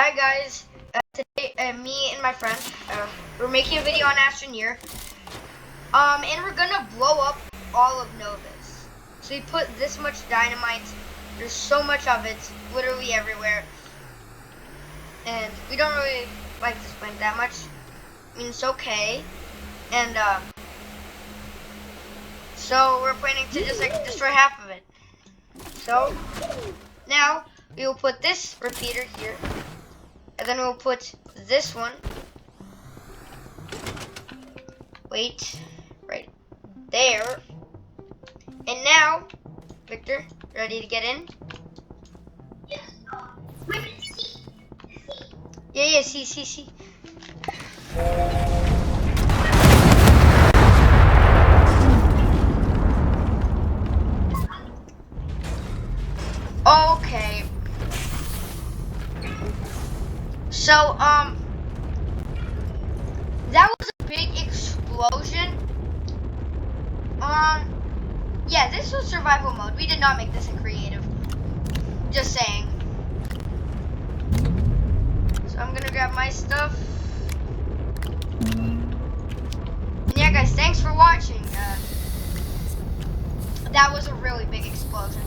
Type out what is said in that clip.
Hi guys, today me and my friend, we're making a video on ASTRONEER, and we're gonna blow up all of Novus. So we put this much dynamite, there's so much of it, literally everywhere, and we don't really like this plant that much. I mean, it's okay, and so we're planning to just like destroy half of it. So now we will put this repeater here. And then we'll put this one. Wait, right there. And now, Victor, ready to get in? Yeah, see. Okay. So, that was a big explosion. Yeah, this was survival mode. We did not make this in creative. Just saying. So I'm gonna grab my stuff. And yeah, guys, thanks for watching. That was a really big explosion.